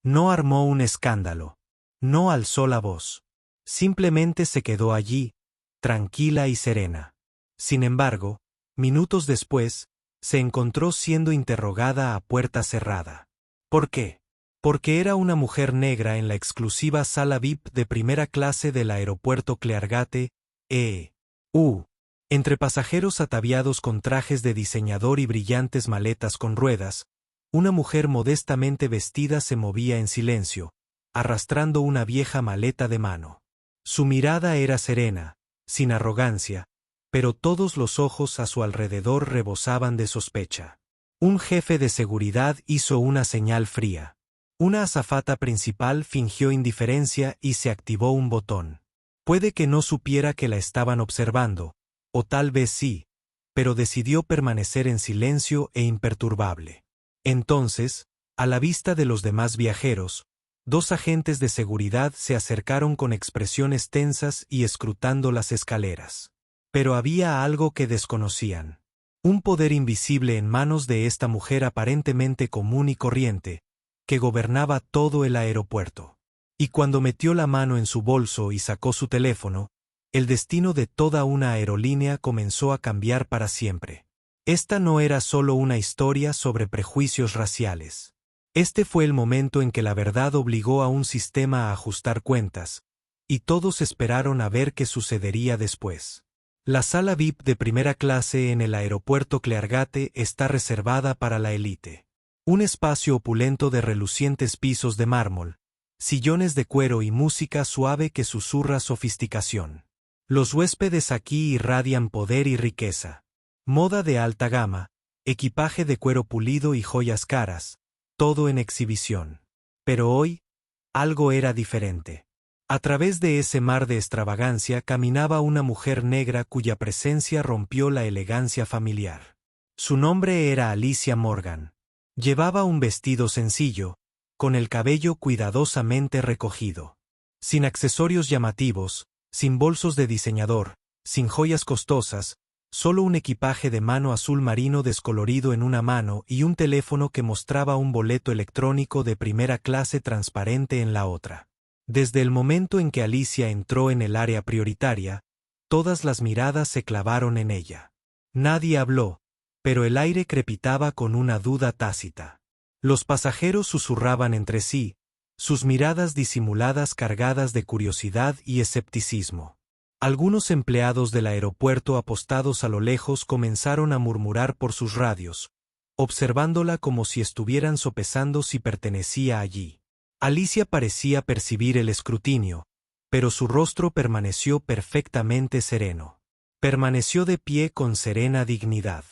No armó un escándalo. No alzó la voz. Simplemente se quedó allí, tranquila y serena. Sin embargo, minutos después, se encontró siendo interrogada a puerta cerrada. ¿Por qué? Porque era una mujer negra en la exclusiva sala VIP de primera clase del aeropuerto Cleargate, E.U. Entre pasajeros ataviados con trajes de diseñador y brillantes maletas con ruedas, una mujer modestamente vestida se movía en silencio, arrastrando una vieja maleta de mano. Su mirada era serena, sin arrogancia, pero todos los ojos a su alrededor rebosaban de sospecha. Un jefe de seguridad hizo una señal fría. Una azafata principal fingió indiferencia y se activó un botón. Puede que no supiera que la estaban observando, o tal vez sí, pero decidió permanecer en silencio e imperturbable. Entonces, a la vista de los demás viajeros, dos agentes de seguridad se acercaron con expresiones tensas y escrutando las escaleras. Pero había algo que desconocían. Un poder invisible en manos de esta mujer aparentemente común y corriente, que gobernaba todo el aeropuerto. Y cuando metió la mano en su bolso y sacó su teléfono, el destino de toda una aerolínea comenzó a cambiar para siempre. Esta no era solo una historia sobre prejuicios raciales. Este fue el momento en que la verdad obligó a un sistema a ajustar cuentas, y todos esperaron a ver qué sucedería después. La sala VIP de primera clase en el aeropuerto Cleargate está reservada para la élite. Un espacio opulento de relucientes pisos de mármol, sillones de cuero y música suave que susurra sofisticación. Los huéspedes aquí irradian poder y riqueza. Moda de alta gama, equipaje de cuero pulido y joyas caras, todo en exhibición. Pero hoy, algo era diferente. A través de ese mar de extravagancia caminaba una mujer negra cuya presencia rompió la elegancia familiar. Su nombre era Alicia Morgan. Llevaba un vestido sencillo, con el cabello cuidadosamente recogido. Sin accesorios llamativos, sin bolsos de diseñador, sin joyas costosas, solo un equipaje de mano azul marino descolorido en una mano y un teléfono que mostraba un boleto electrónico de primera clase transparente en la otra. Desde el momento en que Alicia entró en el área prioritaria, todas las miradas se clavaron en ella. Nadie habló, pero el aire crepitaba con una duda tácita. Los pasajeros susurraban entre sí, sus miradas disimuladas cargadas de curiosidad y escepticismo. Algunos empleados del aeropuerto apostados a lo lejos comenzaron a murmurar por sus radios, observándola como si estuvieran sopesando si pertenecía allí. Alicia parecía percibir el escrutinio, pero su rostro permaneció perfectamente sereno. Permaneció de pie con serena dignidad.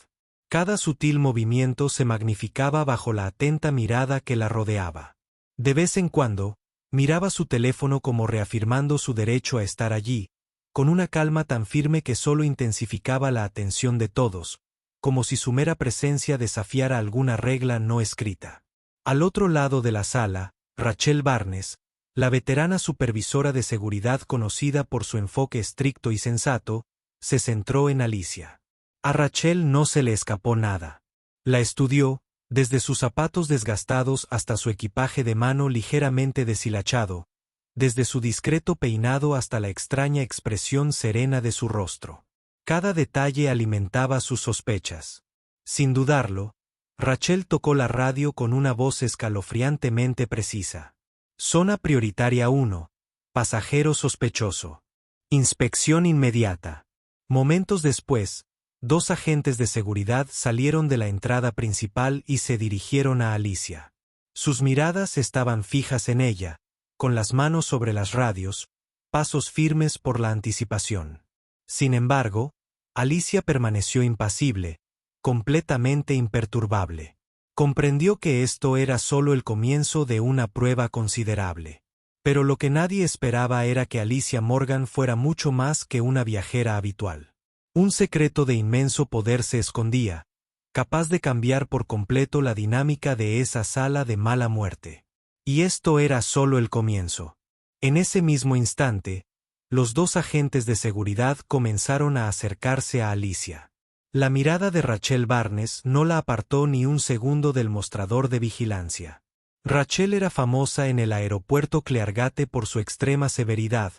Cada sutil movimiento se magnificaba bajo la atenta mirada que la rodeaba. De vez en cuando, miraba su teléfono como reafirmando su derecho a estar allí, con una calma tan firme que solo intensificaba la atención de todos, como si su mera presencia desafiara alguna regla no escrita. Al otro lado de la sala, Rachel Barnes, la veterana supervisora de seguridad conocida por su enfoque estricto y sensato, se centró en Alicia. A Rachel no se le escapó nada. La estudió, desde sus zapatos desgastados hasta su equipaje de mano ligeramente deshilachado, desde su discreto peinado hasta la extraña expresión serena de su rostro. Cada detalle alimentaba sus sospechas. Sin dudarlo, Rachel tocó la radio con una voz escalofriantemente precisa. Zona prioritaria 1. Pasajero sospechoso. Inspección inmediata. Momentos después, dos agentes de seguridad salieron de la entrada principal y se dirigieron a Alicia. Sus miradas estaban fijas en ella, con las manos sobre las radios, pasos firmes por la anticipación. Sin embargo, Alicia permaneció impasible, completamente imperturbable. Comprendió que esto era solo el comienzo de una prueba considerable. Pero lo que nadie esperaba era que Alicia Morgan fuera mucho más que una viajera habitual. Un secreto de inmenso poder se escondía, capaz de cambiar por completo la dinámica de esa sala de mala muerte. Y esto era solo el comienzo. En ese mismo instante, los dos agentes de seguridad comenzaron a acercarse a Alicia. La mirada de Rachel Barnes no la apartó ni un segundo del mostrador de vigilancia. Rachel era famosa en el aeropuerto Cleargate por su extrema severidad,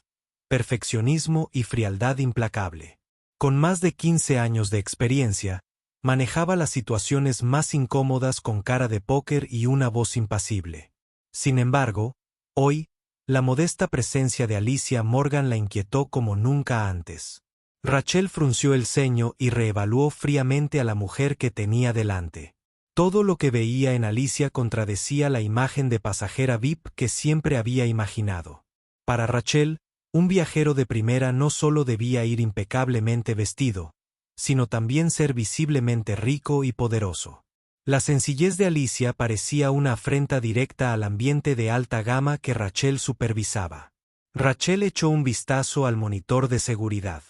perfeccionismo y frialdad implacable. Con más de 15 años de experiencia, manejaba las situaciones más incómodas con cara de póker y una voz impasible. Sin embargo, hoy, la modesta presencia de Alicia Morgan la inquietó como nunca antes. Rachel frunció el ceño y reevaluó fríamente a la mujer que tenía delante. Todo lo que veía en Alicia contradecía la imagen de pasajera VIP que siempre había imaginado. Para Rachel, un viajero de primera no solo debía ir impecablemente vestido, sino también ser visiblemente rico y poderoso. La sencillez de Alicia parecía una afrenta directa al ambiente de alta gama que Rachel supervisaba. Rachel echó un vistazo al monitor de seguridad.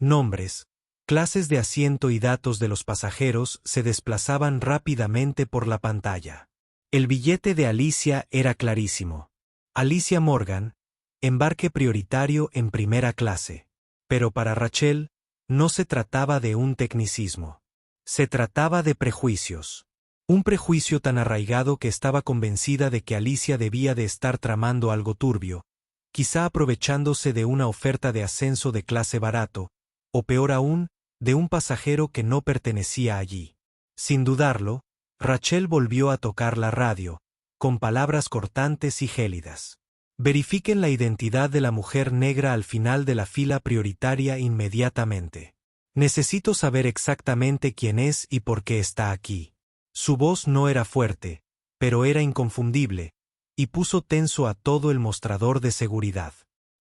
Nombres, clases de asiento y datos de los pasajeros se desplazaban rápidamente por la pantalla. El billete de Alicia era clarísimo. Alicia Morgan, embarque prioritario en primera clase. Pero para Rachel, no se trataba de un tecnicismo. Se trataba de prejuicios. Un prejuicio tan arraigado que estaba convencida de que Alicia debía de estar tramando algo turbio, quizá aprovechándose de una oferta de ascenso de clase barato, o peor aún, de un pasajero que no pertenecía allí. Sin dudarlo, Rachel volvió a tocar la radio, con palabras cortantes y gélidas. Verifiquen la identidad de la mujer negra al final de la fila prioritaria inmediatamente. Necesito saber exactamente quién es y por qué está aquí. Su voz no era fuerte, pero era inconfundible, y puso tenso a todo el mostrador de seguridad.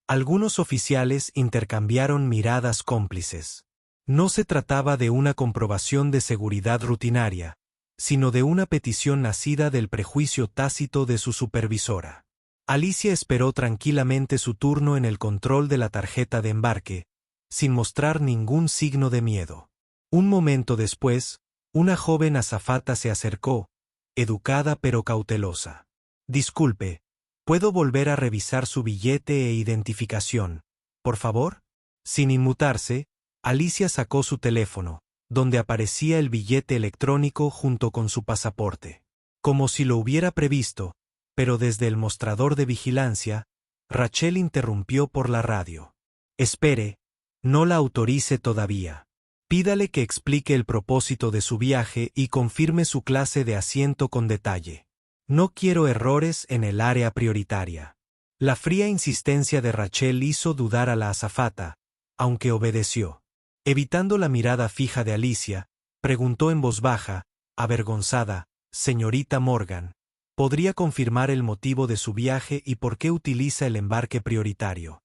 Algunos oficiales intercambiaron miradas cómplices. No se trataba de una comprobación de seguridad rutinaria, sino de una petición nacida del prejuicio tácito de su supervisora. Alicia esperó tranquilamente su turno en el control de la tarjeta de embarque, sin mostrar ningún signo de miedo. Un momento después, una joven azafata se acercó, educada pero cautelosa. Disculpe, ¿puedo volver a revisar su billete e identificación, por favor? Sin inmutarse, Alicia sacó su teléfono, donde aparecía el billete electrónico junto con su pasaporte. Como si lo hubiera previsto, pero desde el mostrador de vigilancia, Rachel interrumpió por la radio. Espere, no la autorice todavía. Pídale que explique el propósito de su viaje y confirme su clase de asiento con detalle. No quiero errores en el área prioritaria. La fría insistencia de Rachel hizo dudar a la azafata, aunque obedeció. Evitando la mirada fija de Alicia, preguntó en voz baja, avergonzada, «Señorita Morgan, ¿podría confirmar el motivo de su viaje y por qué utiliza el embarque prioritario?»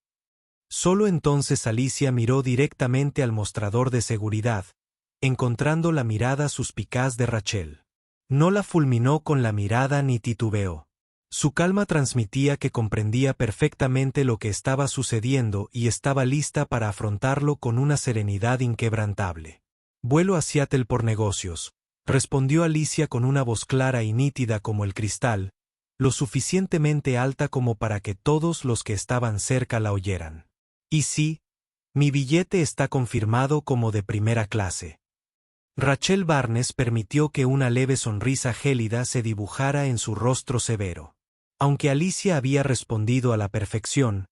Solo entonces Alicia miró directamente al mostrador de seguridad, encontrando la mirada suspicaz de Rachel. No la fulminó con la mirada ni titubeó. Su calma transmitía que comprendía perfectamente lo que estaba sucediendo y estaba lista para afrontarlo con una serenidad inquebrantable. «Vuelo a Seattle por negocios», respondió Alicia con una voz clara y nítida como el cristal, lo suficientemente alta como para que todos los que estaban cerca la oyeran. «Y sí, mi billete está confirmado como de primera clase». Rachel Barnes permitió que una leve sonrisa gélida se dibujara en su rostro severo. Aunque Alicia había respondido a la perfección,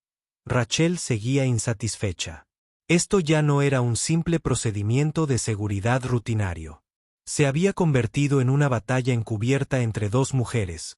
Rachel seguía insatisfecha. Esto ya no era un simple procedimiento de seguridad rutinario. Se había convertido en una batalla encubierta entre dos mujeres,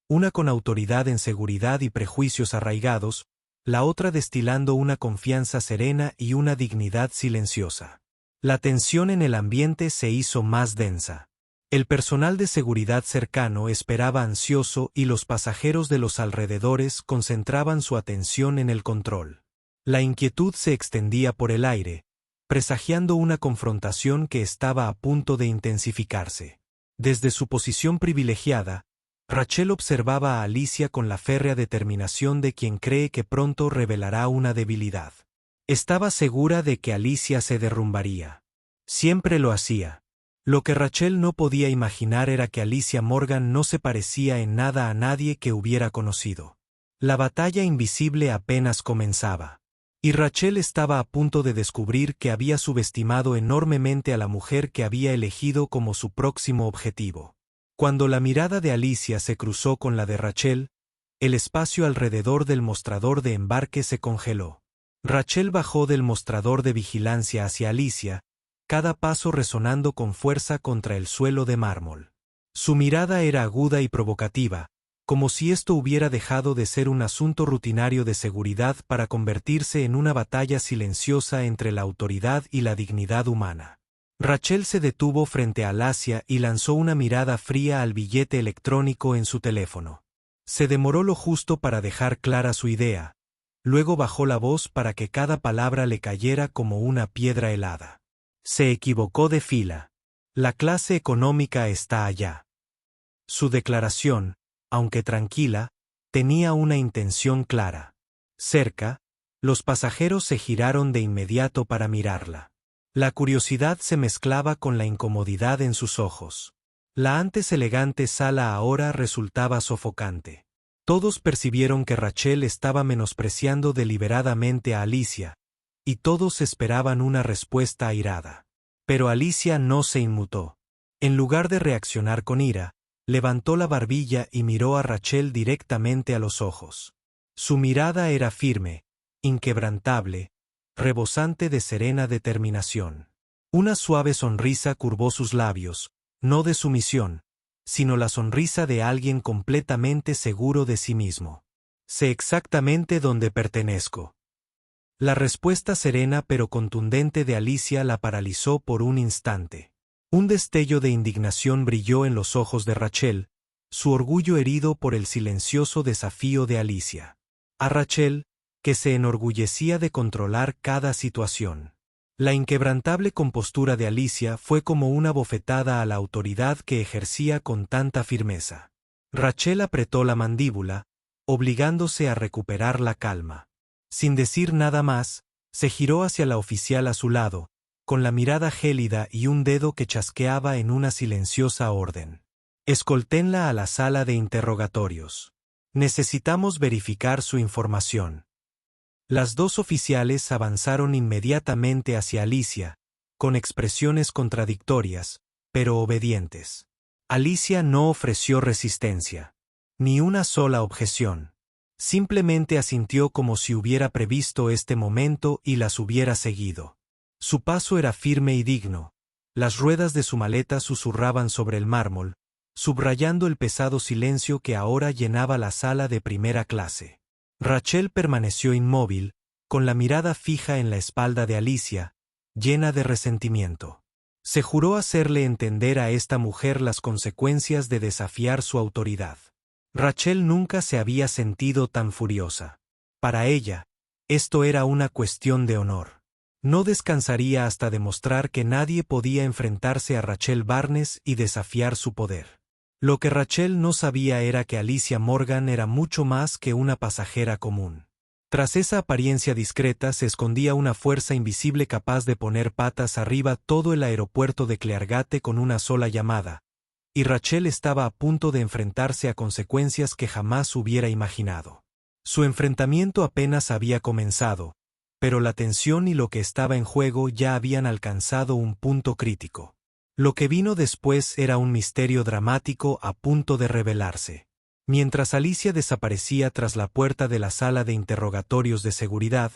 una con autoridad en seguridad y prejuicios arraigados, la otra destilando una confianza serena y una dignidad silenciosa. La tensión en el ambiente se hizo más densa. El personal de seguridad cercano esperaba ansioso y los pasajeros de los alrededores concentraban su atención en el control. La inquietud se extendía por el aire, presagiando una confrontación que estaba a punto de intensificarse. Desde su posición privilegiada, Rachel observaba a Alicia con la férrea determinación de quien cree que pronto revelará una debilidad. Estaba segura de que Alicia se derrumbaría. Siempre lo hacía. Lo que Rachel no podía imaginar era que Alicia Morgan no se parecía en nada a nadie que hubiera conocido. La batalla invisible apenas comenzaba. Y Rachel estaba a punto de descubrir que había subestimado enormemente a la mujer que había elegido como su próximo objetivo. Cuando la mirada de Alicia se cruzó con la de Rachel, el espacio alrededor del mostrador de embarque se congeló. Rachel bajó del mostrador de vigilancia hacia Alicia, cada paso resonando con fuerza contra el suelo de mármol. Su mirada era aguda y provocativa, como si esto hubiera dejado de ser un asunto rutinario de seguridad para convertirse en una batalla silenciosa entre la autoridad y la dignidad humana. Rachel se detuvo frente a Alicia y lanzó una mirada fría al billete electrónico en su teléfono. Se demoró lo justo para dejar clara su idea, luego bajó la voz para que cada palabra le cayera como una piedra helada. Se equivocó de fila. La clase económica está allá. Su declaración, aunque tranquila, tenía una intención clara. Cerca, los pasajeros se giraron de inmediato para mirarla. La curiosidad se mezclaba con la incomodidad en sus ojos. La antes elegante sala ahora resultaba sofocante. Todos percibieron que Rachel estaba menospreciando deliberadamente a Alicia, y todos esperaban una respuesta airada. Pero Alicia no se inmutó. En lugar de reaccionar con ira, levantó la barbilla y miró a Rachel directamente a los ojos. Su mirada era firme, inquebrantable, rebosante de serena determinación. Una suave sonrisa curvó sus labios, no de sumisión, sino la sonrisa de alguien completamente seguro de sí mismo. Sé exactamente dónde pertenezco. La respuesta serena pero contundente de Alicia la paralizó por un instante. Un destello de indignación brilló en los ojos de Rachel, su orgullo herido por el silencioso desafío de Alicia. A Rachel, que se enorgullecía de controlar cada situación. La inquebrantable compostura de Alicia fue como una bofetada a la autoridad que ejercía con tanta firmeza. Rachel apretó la mandíbula, obligándose a recuperar la calma. Sin decir nada más, se giró hacia la oficial a su lado, con la mirada gélida y un dedo que chasqueaba en una silenciosa orden. Escolténla a la sala de interrogatorios. Necesitamos verificar su información. Las dos oficiales avanzaron inmediatamente hacia Alicia, con expresiones contradictorias, pero obedientes. Alicia no ofreció resistencia. Ni una sola objeción. Simplemente asintió como si hubiera previsto este momento y las hubiera seguido. Su paso era firme y digno. Las ruedas de su maleta susurraban sobre el mármol, subrayando el pesado silencio que ahora llenaba la sala de primera clase. Rachel permaneció inmóvil, con la mirada fija en la espalda de Alicia, llena de resentimiento. Se juró hacerle entender a esta mujer las consecuencias de desafiar su autoridad. Rachel nunca se había sentido tan furiosa. Para ella, esto era una cuestión de honor. No descansaría hasta demostrar que nadie podía enfrentarse a Rachel Barnes y desafiar su poder. Lo que Rachel no sabía era que Alicia Morgan era mucho más que una pasajera común. Tras esa apariencia discreta se escondía una fuerza invisible capaz de poner patas arriba todo el aeropuerto de Cleargate con una sola llamada, y Rachel estaba a punto de enfrentarse a consecuencias que jamás hubiera imaginado. Su enfrentamiento apenas había comenzado, pero la tensión y lo que estaba en juego ya habían alcanzado un punto crítico. Lo que vino después era un misterio dramático a punto de revelarse. Mientras Alicia desaparecía tras la puerta de la sala de interrogatorios de seguridad,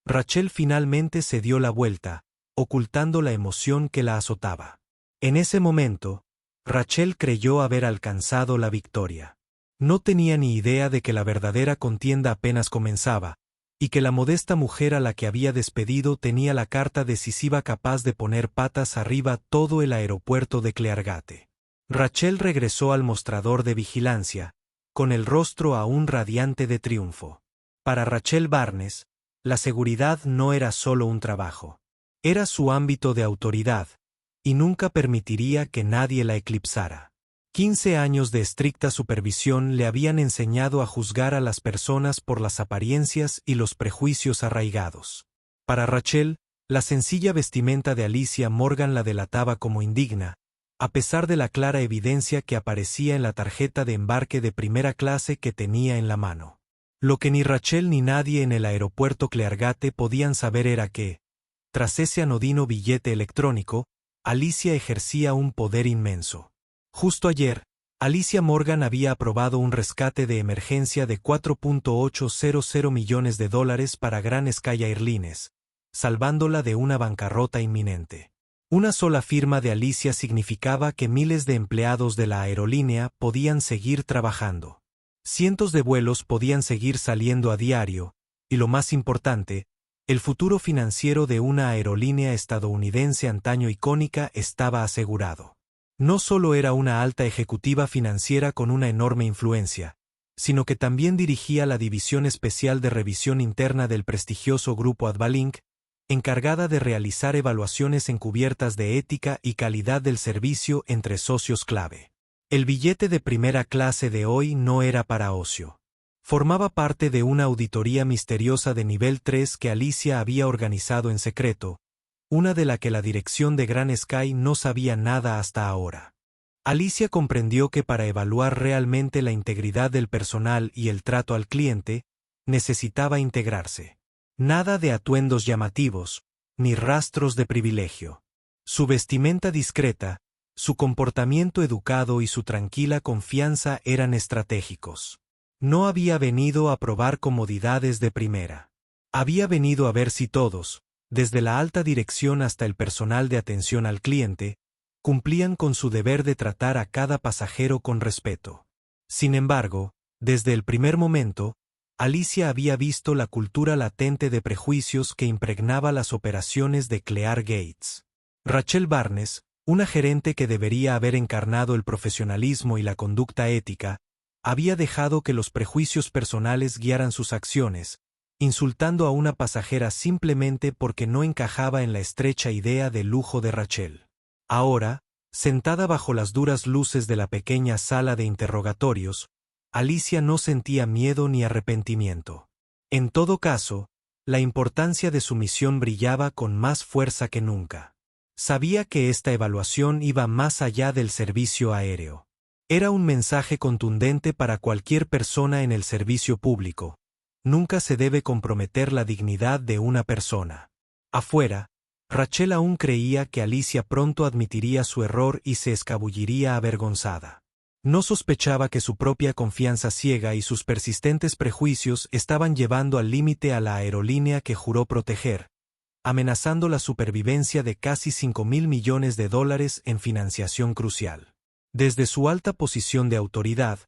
Rachel finalmente se dio la vuelta, ocultando la emoción que la azotaba. En ese momento, Rachel creyó haber alcanzado la victoria. No tenía ni idea de que la verdadera contienda apenas comenzaba, y que la modesta mujer a la que había despedido tenía la carta decisiva capaz de poner patas arriba todo el aeropuerto de Cleargate. Rachel regresó al mostrador de vigilancia, con el rostro aún radiante de triunfo. Para Rachel Barnes, la seguridad no era solo un trabajo. Era su ámbito de autoridad, y nunca permitiría que nadie la eclipsara. 15 años de estricta supervisión le habían enseñado a juzgar a las personas por las apariencias y los prejuicios arraigados. Para Rachel, la sencilla vestimenta de Alicia Morgan la delataba como indigna, a pesar de la clara evidencia que aparecía en la tarjeta de embarque de primera clase que tenía en la mano. Lo que ni Rachel ni nadie en el aeropuerto Cleargate podían saber era que, tras ese anodino billete electrónico, Alicia ejercía un poder inmenso. Justo ayer, Alicia Morgan había aprobado un rescate de emergencia de $4.800 millones para Grand Sky Airlines, salvándola de una bancarrota inminente. Una sola firma de Alicia significaba que miles de empleados de la aerolínea podían seguir trabajando. Cientos de vuelos podían seguir saliendo a diario, y lo más importante, el futuro financiero de una aerolínea estadounidense antaño icónica estaba asegurado. No solo era una alta ejecutiva financiera con una enorme influencia, sino que también dirigía la División Especial de Revisión Interna del prestigioso grupo Advalink, encargada de realizar evaluaciones encubiertas de ética y calidad del servicio entre socios clave. El billete de primera clase de hoy no era para ocio. Formaba parte de una auditoría misteriosa de nivel 3 que Alicia había organizado en secreto, una de la que la dirección de Grand Sky no sabía nada hasta ahora. Alicia comprendió que para evaluar realmente la integridad del personal y el trato al cliente, necesitaba integrarse. Nada de atuendos llamativos, ni rastros de privilegio. Su vestimenta discreta, su comportamiento educado y su tranquila confianza eran estratégicos. No había venido a probar comodidades de primera. Había venido a ver si todos, desde la alta dirección hasta el personal de atención al cliente, cumplían con su deber de tratar a cada pasajero con respeto. Sin embargo, desde el primer momento, Alicia había visto la cultura latente de prejuicios que impregnaba las operaciones de Clear Gates. Rachel Barnes, una gerente que debería haber encarnado el profesionalismo y la conducta ética, había dejado que los prejuicios personales guiaran sus acciones, insultando a una pasajera simplemente porque no encajaba en la estrecha idea de lujo de Rachel. Ahora, sentada bajo las duras luces de la pequeña sala de interrogatorios, Alicia no sentía miedo ni arrepentimiento. En todo caso, la importancia de su misión brillaba con más fuerza que nunca. Sabía que esta evaluación iba más allá del servicio aéreo. Era un mensaje contundente para cualquier persona en el servicio público. Nunca se debe comprometer la dignidad de una persona. Afuera, Rachel aún creía que Alicia pronto admitiría su error y se escabulliría avergonzada. No sospechaba que su propia confianza ciega y sus persistentes prejuicios estaban llevando al límite a la aerolínea que juró proteger, amenazando la supervivencia de casi $5.000 millones en financiación crucial. Desde su alta posición de autoridad,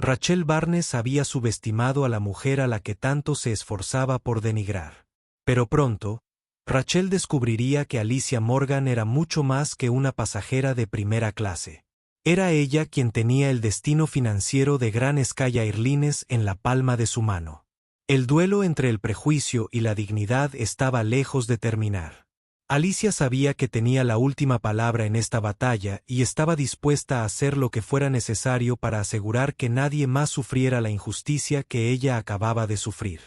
Rachel Barnes había subestimado a la mujer a la que tanto se esforzaba por denigrar. Pero pronto, Rachel descubriría que Alicia Morgan era mucho más que una pasajera de primera clase. Era ella quien tenía el destino financiero de Grand Sky Airlines en la palma de su mano. El duelo entre el prejuicio y la dignidad estaba lejos de terminar. Alicia sabía que tenía la última palabra en esta batalla y estaba dispuesta a hacer lo que fuera necesario para asegurar que nadie más sufriera la injusticia que ella acababa de sufrir.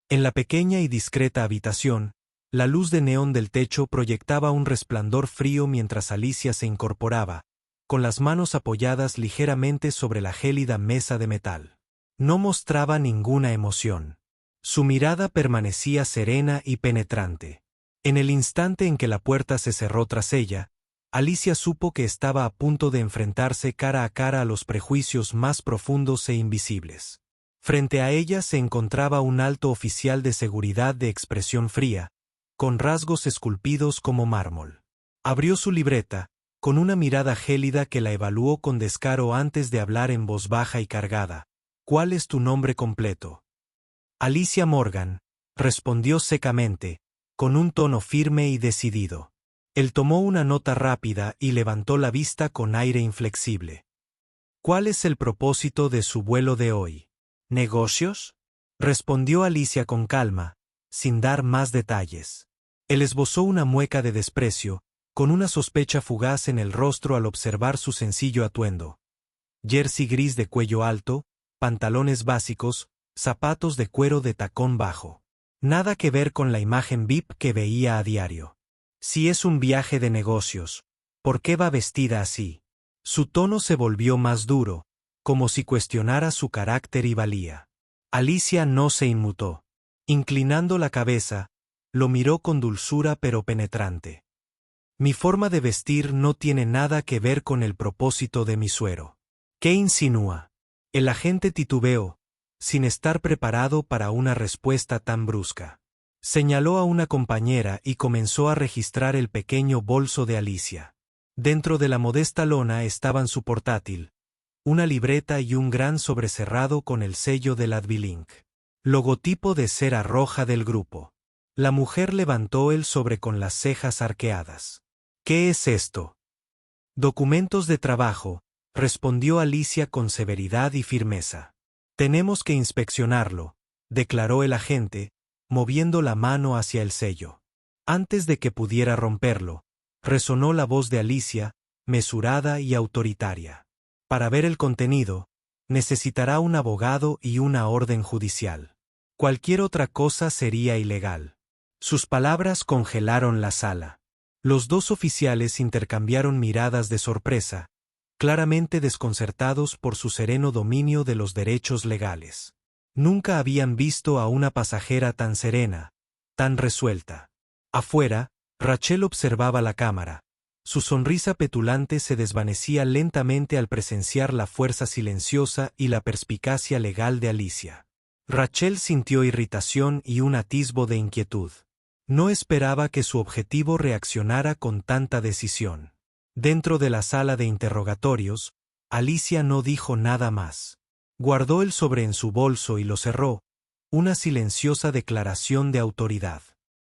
En la pequeña y discreta habitación, la luz de neón del techo proyectaba un resplandor frío mientras Alicia se incorporaba, con las manos apoyadas ligeramente sobre la gélida mesa de metal. No mostraba ninguna emoción. Su mirada permanecía serena y penetrante. En el instante en que la puerta se cerró tras ella, Alicia supo que estaba a punto de enfrentarse cara a cara a los prejuicios más profundos e invisibles. Frente a ella se encontraba un alto oficial de seguridad de expresión fría, con rasgos esculpidos como mármol. Abrió su libreta, con una mirada gélida que la evaluó con descaro antes de hablar en voz baja y cargada. «¿Cuál es tu nombre completo?» «Alicia Morgan», respondió secamente, con un tono firme y decidido. Él tomó una nota rápida y levantó la vista con aire inflexible. «¿Cuál es el propósito de su vuelo de hoy?» «¿Negocios?», respondió Alicia con calma, sin dar más detalles. Él esbozó una mueca de desprecio, con una sospecha fugaz en el rostro al observar su sencillo atuendo. Jersey gris de cuello alto, pantalones básicos, zapatos de cuero de tacón bajo. Nada que ver con la imagen VIP que veía a diario. Si es un viaje de negocios, ¿por qué va vestida así? Su tono se volvió más duro, como si cuestionara su carácter y valía. Alicia no se inmutó. Inclinando la cabeza, lo miró con dulzura pero penetrante. «Mi forma de vestir no tiene nada que ver con el propósito de mi suero. ¿Qué insinúa? El agente titubeó, sin estar preparado para una respuesta tan brusca. Señaló a una compañera y comenzó a registrar el pequeño bolso de Alicia. Dentro de la modesta lona estaban su portátil, una libreta y un gran sobrecerrado con el sello del Advilink, logotipo de cera roja del grupo. La mujer levantó el sobre con las cejas arqueadas. ¿Qué es esto? Documentos de trabajo, respondió Alicia con severidad y firmeza. Tenemos que inspeccionarlo, declaró el agente, moviendo la mano hacia el sello. Antes de que pudiera romperlo, resonó la voz de Alicia, mesurada y autoritaria. Para ver el contenido, necesitará un abogado y una orden judicial. Cualquier otra cosa sería ilegal. Sus palabras congelaron la sala. Los dos oficiales intercambiaron miradas de sorpresa, claramente desconcertados por su sereno dominio de los derechos legales. Nunca habían visto a una pasajera tan serena, tan resuelta. Afuera, Rachel observaba la cámara. Su sonrisa petulante se desvanecía lentamente al presenciar la fuerza silenciosa y la perspicacia legal de Alicia. Rachel sintió irritación y un atisbo de inquietud. No esperaba que su objetivo reaccionara con tanta decisión. Dentro de la sala de interrogatorios, Alicia no dijo nada más. Guardó el sobre en su bolso y lo cerró, una silenciosa declaración de autoridad.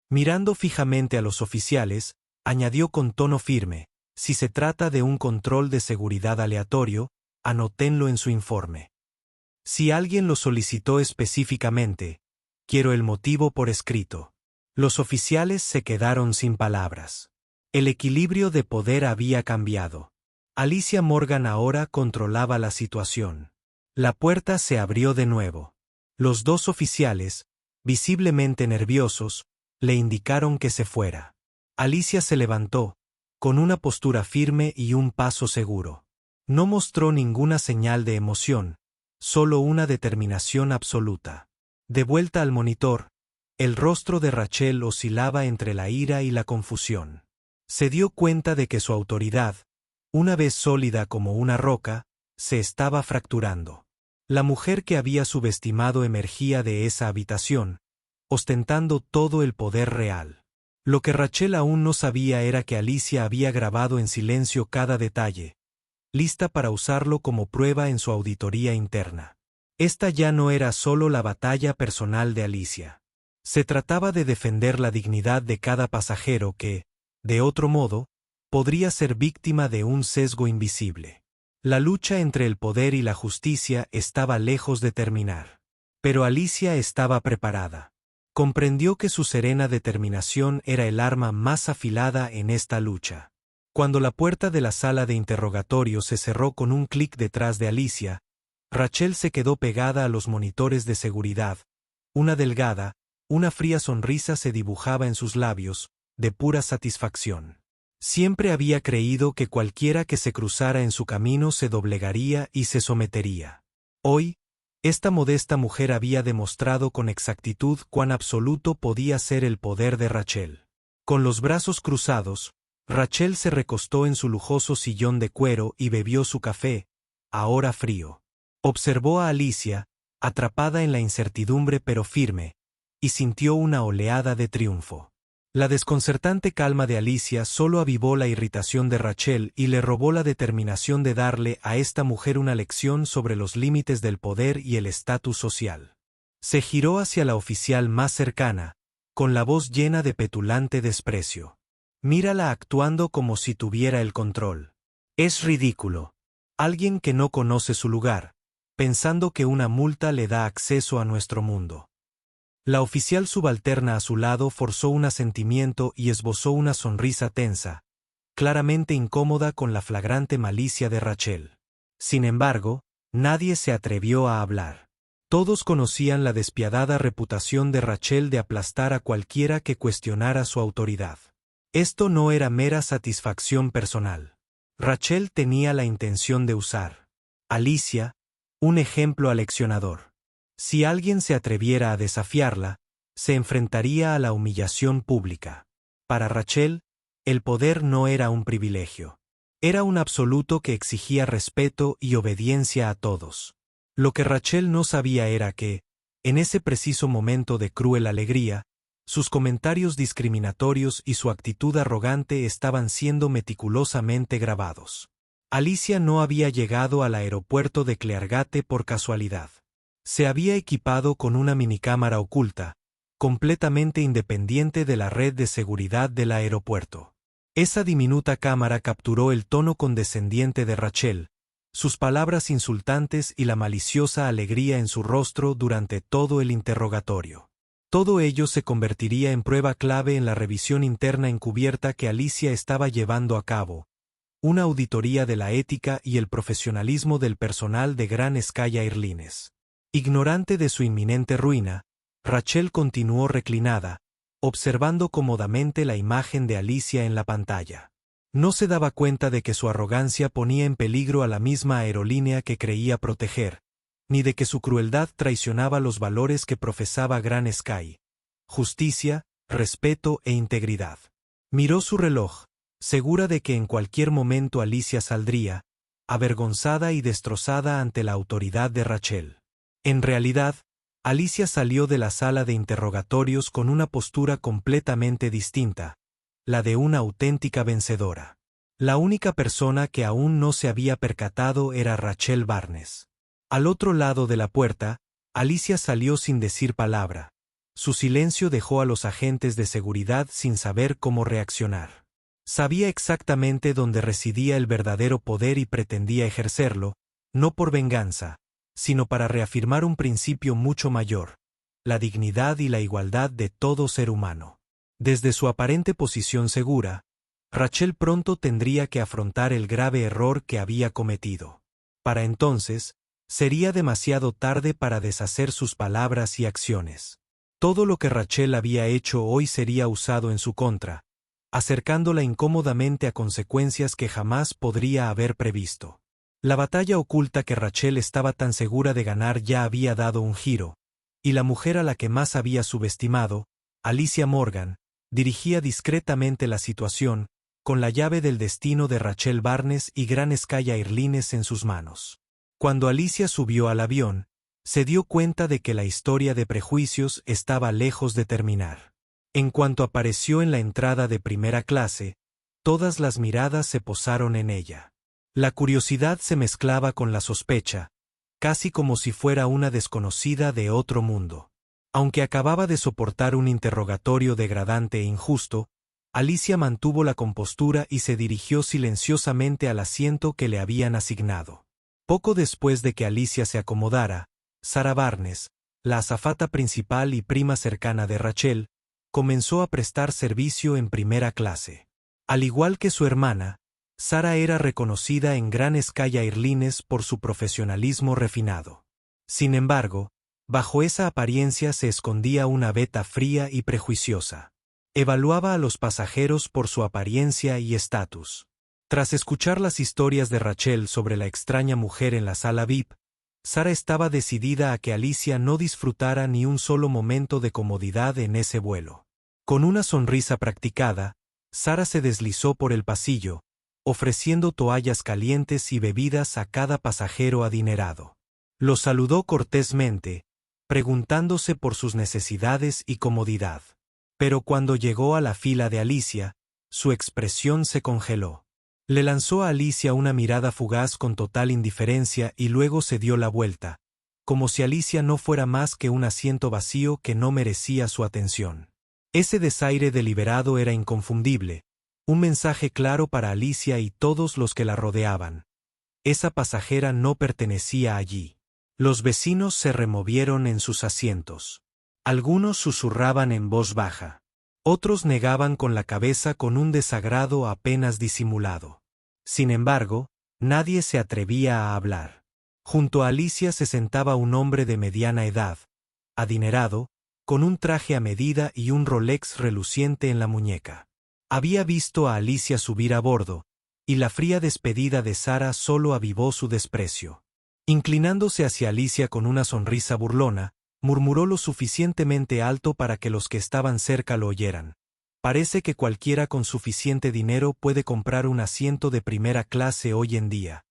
Mirando fijamente a los oficiales, añadió con tono firme: si se trata de un control de seguridad aleatorio, anótenlo en su informe. Si alguien lo solicitó específicamente, quiero el motivo por escrito. Los oficiales se quedaron sin palabras. El equilibrio de poder había cambiado. Alicia Morgan ahora controlaba la situación. La puerta se abrió de nuevo. Los dos oficiales, visiblemente nerviosos, le indicaron que se fuera. Alicia se levantó, con una postura firme y un paso seguro. No mostró ninguna señal de emoción, solo una determinación absoluta. De vuelta al monitor, el rostro de Rachel oscilaba entre la ira y la confusión. Se dio cuenta de que su autoridad, una vez sólida como una roca, se estaba fracturando. La mujer que había subestimado emergía de esa habitación, ostentando todo el poder real. Lo que Rachel aún no sabía era que Alicia había grabado en silencio cada detalle, lista para usarlo como prueba en su auditoría interna. Esta ya no era solo la batalla personal de Alicia. Se trataba de defender la dignidad de cada pasajero que, de otro modo, podría ser víctima de un sesgo invisible. La lucha entre el poder y la justicia estaba lejos de terminar. Pero Alicia estaba preparada. Comprendió que su serena determinación era el arma más afilada en esta lucha. Cuando la puerta de la sala de interrogatorio se cerró con un clic detrás de Alicia, Rachel se quedó pegada a los monitores de seguridad. Una fría sonrisa se dibujaba en sus labios, de pura satisfacción. Siempre había creído que cualquiera que se cruzara en su camino se doblegaría y se sometería. Hoy, esta modesta mujer había demostrado con exactitud cuán absoluto podía ser el poder de Rachel. Con los brazos cruzados, Rachel se recostó en su lujoso sillón de cuero y bebió su café, ahora frío. Observó a Alicia, atrapada en la incertidumbre pero firme, y sintió una oleada de triunfo. La desconcertante calma de Alicia solo avivó la irritación de Rachel y le robó la determinación de darle a esta mujer una lección sobre los límites del poder y el estatus social. Se giró hacia la oficial más cercana, con la voz llena de petulante desprecio. Mírala actuando como si tuviera el control. Es ridículo. Alguien que no conoce su lugar, pensando que una multa le da acceso a nuestro mundo. La oficial subalterna a su lado forzó un asentimiento y esbozó una sonrisa tensa, claramente incómoda con la flagrante malicia de Rachel. Sin embargo, nadie se atrevió a hablar. Todos conocían la despiadada reputación de Rachel de aplastar a cualquiera que cuestionara su autoridad. Esto no era mera satisfacción personal. Rachel tenía la intención de usar Alicia, un ejemplo aleccionador. Si alguien se atreviera a desafiarla, se enfrentaría a la humillación pública. Para Rachel, el poder no era un privilegio. Era un absoluto que exigía respeto y obediencia a todos. Lo que Rachel no sabía era que, en ese preciso momento de cruel alegría, sus comentarios discriminatorios y su actitud arrogante estaban siendo meticulosamente grabados. Alicia no había llegado al aeropuerto de Cleargate por casualidad. Se había equipado con una minicámara oculta, completamente independiente de la red de seguridad del aeropuerto. Esa diminuta cámara capturó el tono condescendiente de Rachel, sus palabras insultantes y la maliciosa alegría en su rostro durante todo el interrogatorio. Todo ello se convertiría en prueba clave en la revisión interna encubierta que Alicia estaba llevando a cabo, una auditoría de la ética y el profesionalismo del personal de Gran Sky Airlines. Ignorante de su inminente ruina, Rachel continuó reclinada, observando cómodamente la imagen de Alicia en la pantalla. No se daba cuenta de que su arrogancia ponía en peligro a la misma aerolínea que creía proteger, ni de que su crueldad traicionaba los valores que profesaba Gran Sky: justicia, respeto e integridad. Miró su reloj, segura de que en cualquier momento Alicia saldría, avergonzada y destrozada ante la autoridad de Rachel. En realidad, Alicia salió de la sala de interrogatorios con una postura completamente distinta, la de una auténtica vencedora. La única persona que aún no se había percatado era Rachel Barnes. Al otro lado de la puerta, Alicia salió sin decir palabra. Su silencio dejó a los agentes de seguridad sin saber cómo reaccionar. Sabía exactamente dónde residía el verdadero poder y pretendía ejercerlo, no por venganza, sino para reafirmar un principio mucho mayor: la dignidad y la igualdad de todo ser humano. Desde su aparente posición segura, Rachel pronto tendría que afrontar el grave error que había cometido. Para entonces, sería demasiado tarde para deshacer sus palabras y acciones. Todo lo que Rachel había hecho hoy sería usado en su contra, acercándola incómodamente a consecuencias que jamás podría haber previsto. La batalla oculta que Rachel estaba tan segura de ganar ya había dado un giro, y la mujer a la que más había subestimado, Alicia Morgan, dirigía discretamente la situación, con la llave del destino de Rachel Barnes y Gran Sky Airlines en sus manos. Cuando Alicia subió al avión, se dio cuenta de que la historia de prejuicios estaba lejos de terminar. En cuanto apareció en la entrada de primera clase, todas las miradas se posaron en ella. La curiosidad se mezclaba con la sospecha, casi como si fuera una desconocida de otro mundo. Aunque acababa de soportar un interrogatorio degradante e injusto, Alicia mantuvo la compostura y se dirigió silenciosamente al asiento que le habían asignado. Poco después de que Alicia se acomodara, Sarah Barnes, la azafata principal y prima cercana de Rachel, comenzó a prestar servicio en primera clase. Al igual que su hermana, Sarah era reconocida en Gran Sky Airlines por su profesionalismo refinado. Sin embargo, bajo esa apariencia se escondía una veta fría y prejuiciosa. Evaluaba a los pasajeros por su apariencia y estatus. Tras escuchar las historias de Rachel sobre la extraña mujer en la sala VIP, Sarah estaba decidida a que Alicia no disfrutara ni un solo momento de comodidad en ese vuelo. Con una sonrisa practicada, Sarah se deslizó por el pasillo, ofreciendo toallas calientes y bebidas a cada pasajero adinerado. Lo saludó cortésmente, preguntándose por sus necesidades y comodidad. Pero cuando llegó a la fila de Alicia, su expresión se congeló. Le lanzó a Alicia una mirada fugaz con total indiferencia y luego se dio la vuelta, como si Alicia no fuera más que un asiento vacío que no merecía su atención. Ese desaire deliberado era inconfundible, un mensaje claro para Alicia y todos los que la rodeaban. Esa pasajera no pertenecía allí. Los vecinos se removieron en sus asientos. Algunos susurraban en voz baja. Otros negaban con la cabeza con un desagrado apenas disimulado. Sin embargo, nadie se atrevía a hablar. Junto a Alicia se sentaba un hombre de mediana edad, adinerado, con un traje a medida y un Rolex reluciente en la muñeca. Había visto a Alicia subir a bordo, y la fría despedida de Sarah solo avivó su desprecio. Inclinándose hacia Alicia con una sonrisa burlona, murmuró lo suficientemente alto para que los que estaban cerca lo oyeran: Parece que cualquiera con suficiente dinero puede comprar un asiento de primera clase hoy en día.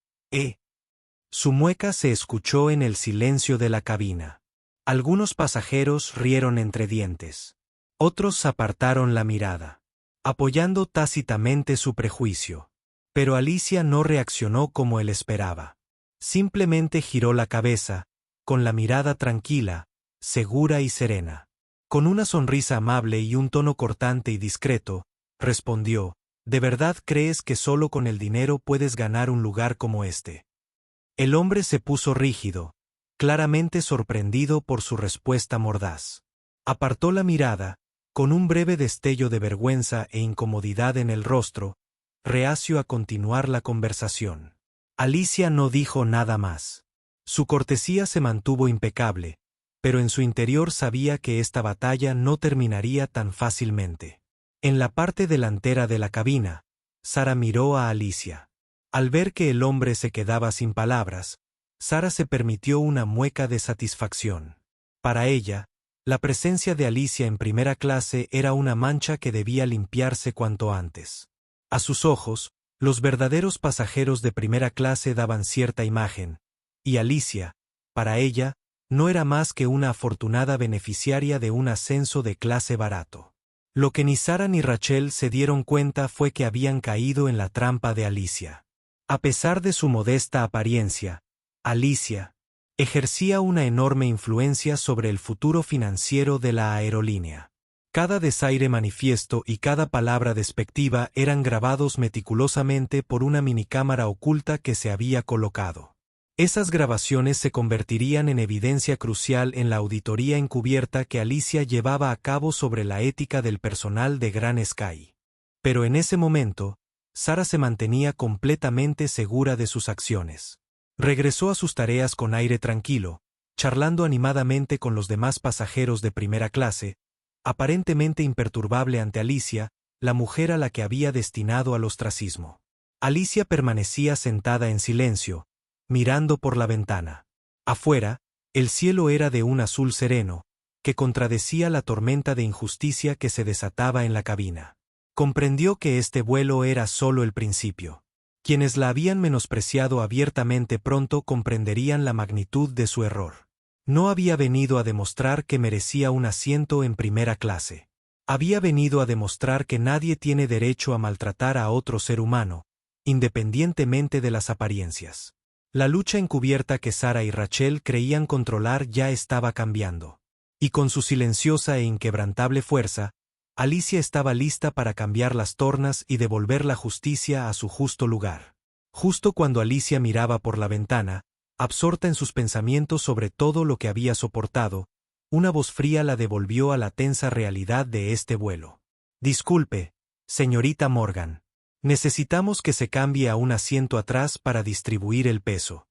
Su mueca se escuchó en el silencio de la cabina. Algunos pasajeros rieron entre dientes. Otros apartaron la mirada, apoyando tácitamente su prejuicio. Pero Alicia no reaccionó como él esperaba. Simplemente giró la cabeza, con la mirada tranquila, segura y serena. Con una sonrisa amable y un tono cortante y discreto, respondió: ¿De verdad crees que solo con el dinero puedes ganar un lugar como este? El hombre se puso rígido, claramente sorprendido por su respuesta mordaz. Apartó la mirada, con un breve destello de vergüenza e incomodidad en el rostro, reacio a continuar la conversación. Alicia no dijo nada más. Su cortesía se mantuvo impecable, pero en su interior sabía que esta batalla no terminaría tan fácilmente. En la parte delantera de la cabina, Sara miró a Alicia. Al ver que el hombre se quedaba sin palabras, Sara se permitió una mueca de satisfacción. Para ella, la presencia de Alicia en primera clase era una mancha que debía limpiarse cuanto antes. A sus ojos, los verdaderos pasajeros de primera clase daban cierta imagen, y Alicia, para ella, no era más que una afortunada beneficiaria de un ascenso de clase barato. Lo que ni Sara ni Rachel se dieron cuenta fue que habían caído en la trampa de Alicia. A pesar de su modesta apariencia, Alicia ejercía una enorme influencia sobre el futuro financiero de la aerolínea. Cada desaire manifiesto y cada palabra despectiva eran grabados meticulosamente por una minicámara oculta que se había colocado. Esas grabaciones se convertirían en evidencia crucial en la auditoría encubierta que Alicia llevaba a cabo sobre la ética del personal de Gran Sky. Pero en ese momento, Sara se mantenía completamente segura de sus acciones. Regresó a sus tareas con aire tranquilo, charlando animadamente con los demás pasajeros de primera clase, aparentemente imperturbable ante Alicia, la mujer a la que había destinado al ostracismo. Alicia permanecía sentada en silencio, mirando por la ventana. Afuera, el cielo era de un azul sereno, que contradecía la tormenta de injusticia que se desataba en la cabina. Comprendió que este vuelo era solo el principio. Quienes la habían menospreciado abiertamente pronto comprenderían la magnitud de su error. No había venido a demostrar que merecía un asiento en primera clase. Había venido a demostrar que nadie tiene derecho a maltratar a otro ser humano, independientemente de las apariencias. La lucha encubierta que Sara y Rachel creían controlar ya estaba cambiando. Y con su silenciosa e inquebrantable fuerza, Alicia estaba lista para cambiar las tornas y devolver la justicia a su justo lugar. Justo cuando Alicia miraba por la ventana, absorta en sus pensamientos sobre todo lo que había soportado, una voz fría la devolvió a la tensa realidad de este vuelo. Disculpe, señorita Morgan. Necesitamos que se cambie a un asiento atrás para distribuir el peso.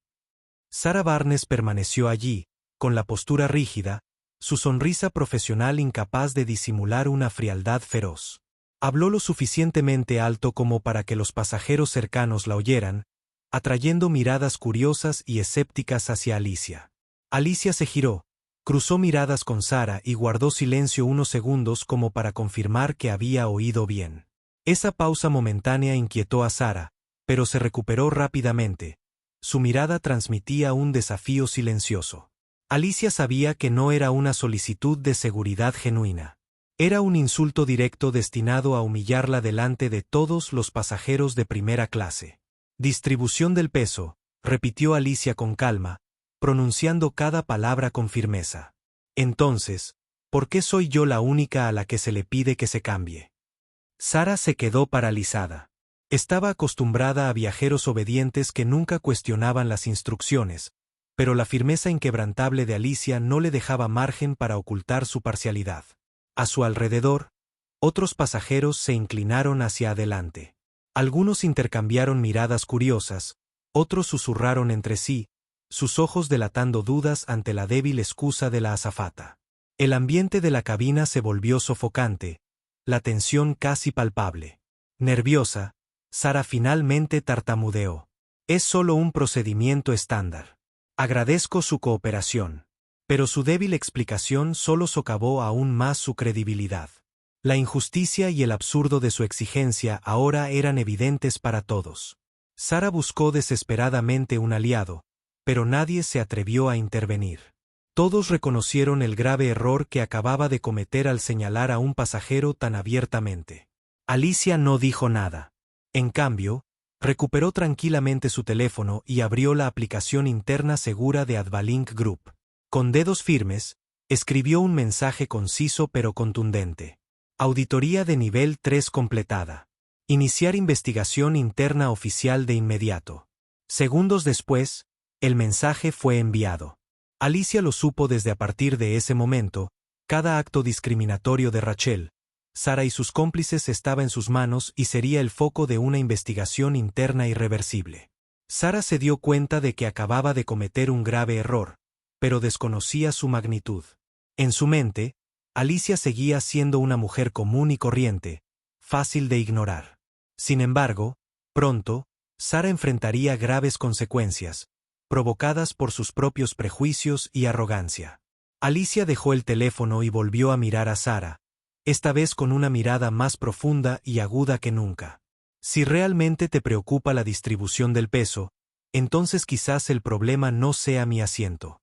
Sara Barnes permaneció allí, con la postura rígida, su sonrisa profesional incapaz de disimular una frialdad feroz. Habló lo suficientemente alto como para que los pasajeros cercanos la oyeran, atrayendo miradas curiosas y escépticas hacia Alicia. Alicia se giró, cruzó miradas con Sara y guardó silencio unos segundos como para confirmar que había oído bien. Esa pausa momentánea inquietó a Sara, pero se recuperó rápidamente. Su mirada transmitía un desafío silencioso. Alicia sabía que no era una solicitud de seguridad genuina. Era un insulto directo destinado a humillarla delante de todos los pasajeros de primera clase. Distribución del peso, repitió Alicia con calma, pronunciando cada palabra con firmeza. Entonces, ¿por qué soy yo la única a la que se le pide que se cambie? Sara se quedó paralizada. Estaba acostumbrada a viajeros obedientes que nunca cuestionaban las instrucciones, pero la firmeza inquebrantable de Alicia no le dejaba margen para ocultar su parcialidad. A su alrededor, otros pasajeros se inclinaron hacia adelante. Algunos intercambiaron miradas curiosas, otros susurraron entre sí, sus ojos delatando dudas ante la débil excusa de la azafata. El ambiente de la cabina se volvió sofocante, la tensión casi palpable. Nerviosa, Sara finalmente tartamudeó. Es solo un procedimiento estándar. Agradezco su cooperación. Pero su débil explicación solo socavó aún más su credibilidad. La injusticia y el absurdo de su exigencia ahora eran evidentes para todos. Sara buscó desesperadamente un aliado, pero nadie se atrevió a intervenir. Todos reconocieron el grave error que acababa de cometer al señalar a un pasajero tan abiertamente. Alicia no dijo nada. En cambio, recuperó tranquilamente su teléfono y abrió la aplicación interna segura de Advalink Group. Con dedos firmes, escribió un mensaje conciso pero contundente. Auditoría de nivel 3 completada. Iniciar investigación interna oficial de inmediato. Segundos después, el mensaje fue enviado. Alicia lo supo desde a partir de ese momento, cada acto discriminatorio de Rachel, Sara y sus cómplices estaba en sus manos y sería el foco de una investigación interna irreversible. Sara se dio cuenta de que acababa de cometer un grave error, pero desconocía su magnitud. En su mente, Alicia seguía siendo una mujer común y corriente, fácil de ignorar. Sin embargo, pronto, Sara enfrentaría graves consecuencias, provocadas por sus propios prejuicios y arrogancia. Alicia dejó el teléfono y volvió a mirar a Sara, esta vez con una mirada más profunda y aguda que nunca. Si realmente te preocupa la distribución del peso, entonces quizás el problema no sea mi asiento.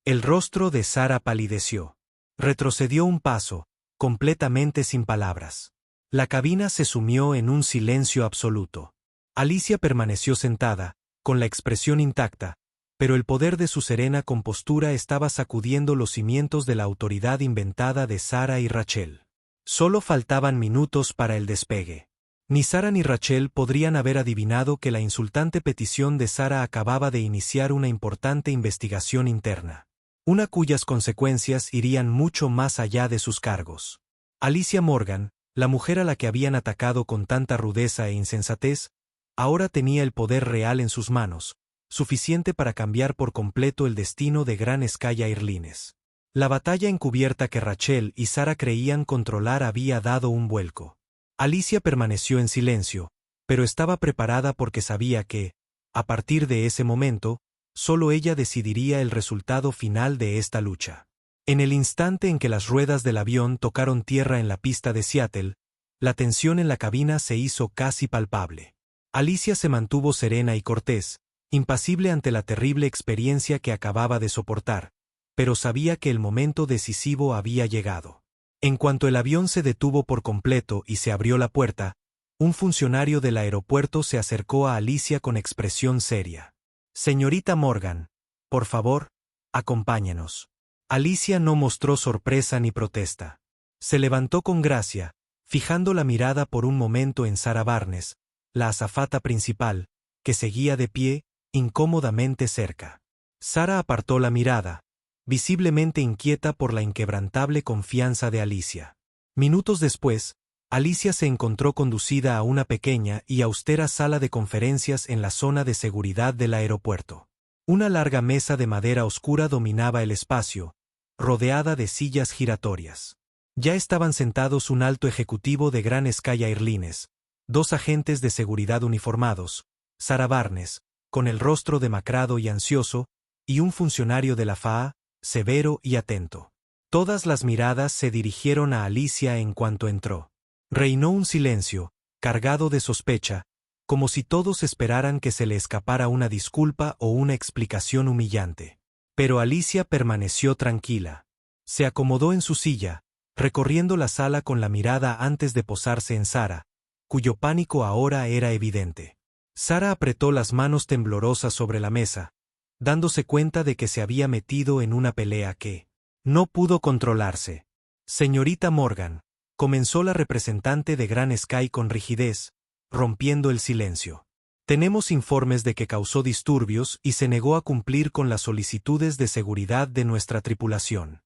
El rostro de Sara palideció. Retrocedió un paso, completamente sin palabras. La cabina se sumió en un silencio absoluto. Alicia permaneció sentada, con la expresión intacta, pero el poder de su serena compostura estaba sacudiendo los cimientos de la autoridad inventada de Sara y Rachel. Solo faltaban minutos para el despegue. Ni Sara ni Rachel podrían haber adivinado que la insultante petición de Sara acababa de iniciar una importante investigación interna, una cuyas consecuencias irían mucho más allá de sus cargos. Alicia Morgan, la mujer a la que habían atacado con tanta rudeza e insensatez, ahora tenía el poder real en sus manos, suficiente para cambiar por completo el destino de Gran Skye Airlines. La batalla encubierta que Rachel y Sara creían controlar había dado un vuelco. Alicia permaneció en silencio, pero estaba preparada porque sabía que, a partir de ese momento, solo ella decidiría el resultado final de esta lucha. En el instante en que las ruedas del avión tocaron tierra en la pista de Seattle, la tensión en la cabina se hizo casi palpable. Alicia se mantuvo serena y cortés, impasible ante la terrible experiencia que acababa de soportar, pero sabía que el momento decisivo había llegado. En cuanto el avión se detuvo por completo y se abrió la puerta, un funcionario del aeropuerto se acercó a Alicia con expresión seria. «Señorita Morgan, por favor, acompáñenos». Alicia no mostró sorpresa ni protesta. Se levantó con gracia, fijando la mirada por un momento en Sara Barnes, la azafata principal, que seguía de pie, incómodamente cerca. Sara apartó la mirada, visiblemente inquieta por la inquebrantable confianza de Alicia. Minutos después, Alicia se encontró conducida a una pequeña y austera sala de conferencias en la zona de seguridad del aeropuerto. Una larga mesa de madera oscura dominaba el espacio, rodeada de sillas giratorias. Ya estaban sentados un alto ejecutivo de Gran Skye Airlines, dos agentes de seguridad uniformados, Sara Barnes, con el rostro demacrado y ansioso, y un funcionario de la FAA, severo y atento. Todas las miradas se dirigieron a Alicia en cuanto entró. Reinó un silencio, cargado de sospecha, como si todos esperaran que se le escapara una disculpa o una explicación humillante. Pero Alicia permaneció tranquila. Se acomodó en su silla, recorriendo la sala con la mirada antes de posarse en Sara, cuyo pánico ahora era evidente. Sara apretó las manos temblorosas sobre la mesa, dándose cuenta de que se había metido en una pelea que no pudo controlarse. «Señorita Morgan», comenzó la representante de Gran Skye con rigidez, rompiendo el silencio. «Tenemos informes de que causó disturbios y se negó a cumplir con las solicitudes de seguridad de nuestra tripulación».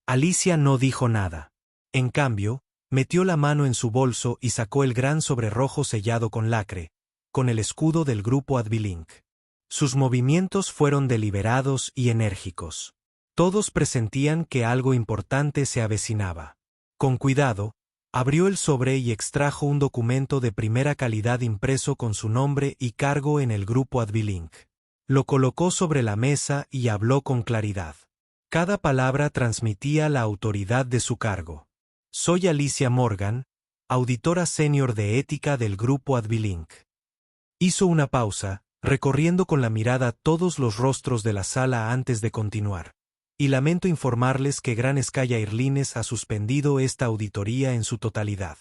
Alicia no dijo nada. En cambio, metió la mano en su bolso y sacó el gran sobre rojo sellado con lacre, con el escudo del grupo Advalink. Sus movimientos fueron deliberados y enérgicos. Todos presentían que algo importante se avecinaba. Con cuidado, abrió el sobre y extrajo un documento de primera calidad impreso con su nombre y cargo en el grupo Advalink. Lo colocó sobre la mesa y habló con claridad. Cada palabra transmitía la autoridad de su cargo. Soy Alicia Morgan, auditora senior de ética del grupo Advilink. Hizo una pausa, recorriendo con la mirada todos los rostros de la sala antes de continuar. Y lamento informarles que Gran Sky Airlines ha suspendido esta auditoría en su totalidad.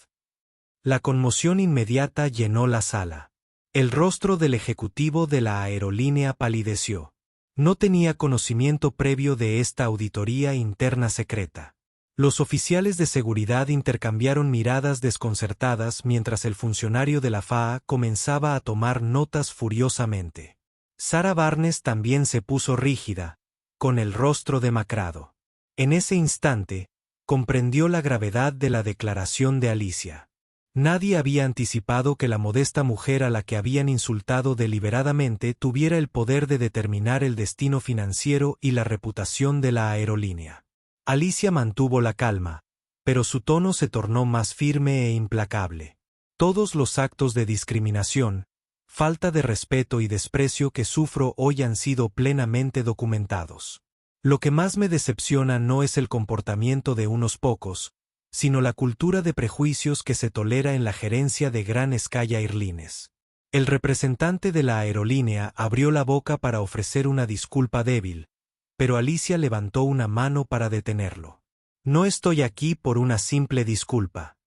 La conmoción inmediata llenó la sala. El rostro del ejecutivo de la aerolínea palideció. No tenía conocimiento previo de esta auditoría interna secreta. Los oficiales de seguridad intercambiaron miradas desconcertadas mientras el funcionario de la FAA comenzaba a tomar notas furiosamente. Sarah Barnes también se puso rígida, con el rostro demacrado. En ese instante, comprendió la gravedad de la declaración de Alicia. Nadie había anticipado que la modesta mujer a la que habían insultado deliberadamente tuviera el poder de determinar el destino financiero y la reputación de la aerolínea. Alicia mantuvo la calma, pero su tono se tornó más firme e implacable. Todos los actos de discriminación, falta de respeto y desprecio que sufro hoy han sido plenamente documentados. Lo que más me decepciona no es el comportamiento de unos pocos, sino la cultura de prejuicios que se tolera en la gerencia de Gran Sky Airlines. El representante de la aerolínea abrió la boca para ofrecer una disculpa débil, pero Alicia levantó una mano para detenerlo. No estoy aquí por una simple disculpa.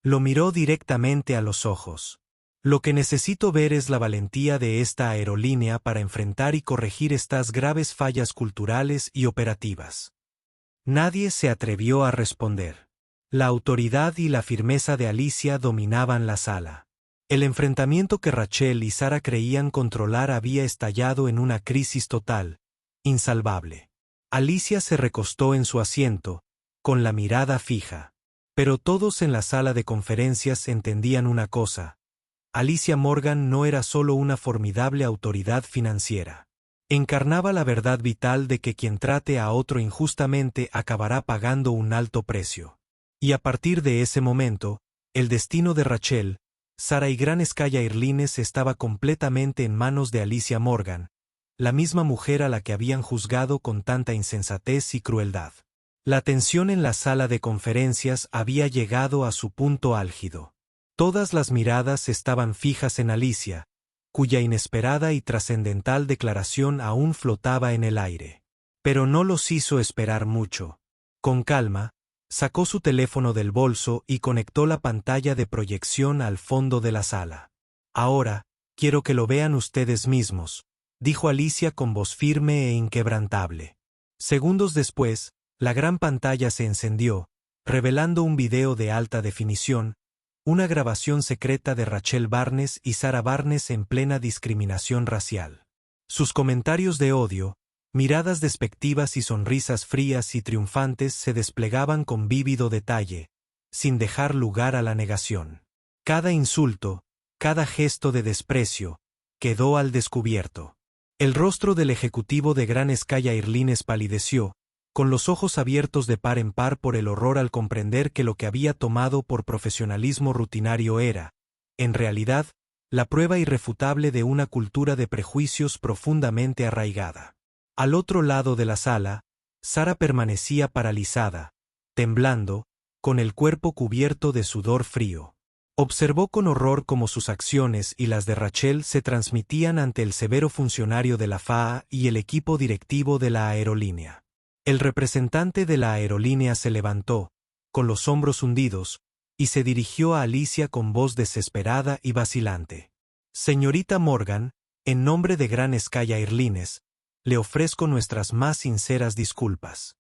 Lo miró directamente a los ojos. Lo que necesito ver es la valentía de esta aerolínea para enfrentar y corregir estas graves fallas culturales y operativas. Nadie se atrevió a responder. La autoridad y la firmeza de Alicia dominaban la sala. El enfrentamiento que Rachel y Sarah creían controlar había estallado en una crisis total, insalvable. Alicia se recostó en su asiento, con la mirada fija. Pero todos en la sala de conferencias entendían una cosa. Alicia Morgan no era solo una formidable autoridad financiera. Encarnaba la verdad vital de que quien trate a otro injustamente acabará pagando un alto precio. Y a partir de ese momento, el destino de Rachel, Sarah y Gran Sky Airlines estaba completamente en manos de Alicia Morgan, la misma mujer a la que habían juzgado con tanta insensatez y crueldad. La tensión en la sala de conferencias había llegado a su punto álgido. Todas las miradas estaban fijas en Alicia, cuya inesperada y trascendental declaración aún flotaba en el aire. Pero no los hizo esperar mucho. Con calma, sacó su teléfono del bolso y conectó la pantalla de proyección al fondo de la sala. Ahora, quiero que lo vean ustedes mismos, dijo Alicia con voz firme e inquebrantable. Segundos después, la gran pantalla se encendió, revelando un video de alta definición, una grabación secreta de Rachel Barnes y Sarah Barnes en plena discriminación racial. Sus comentarios de odio, miradas despectivas y sonrisas frías y triunfantes se desplegaban con vívido detalle, sin dejar lugar a la negación. Cada insulto, cada gesto de desprecio, quedó al descubierto. El rostro del ejecutivo de Gran Sky Airlines palideció, con los ojos abiertos de par en par por el horror al comprender que lo que había tomado por profesionalismo rutinario era, en realidad, la prueba irrefutable de una cultura de prejuicios profundamente arraigada. Al otro lado de la sala, Sarah permanecía paralizada, temblando, con el cuerpo cubierto de sudor frío. Observó con horror cómo sus acciones y las de Rachel se transmitían ante el severo funcionario de la FAA y el equipo directivo de la aerolínea. El representante de la aerolínea se levantó, con los hombros hundidos, y se dirigió a Alicia con voz desesperada y vacilante. Señorita Morgan, en nombre de Gran Sky Airlines, le ofrezco nuestras más sinceras disculpas.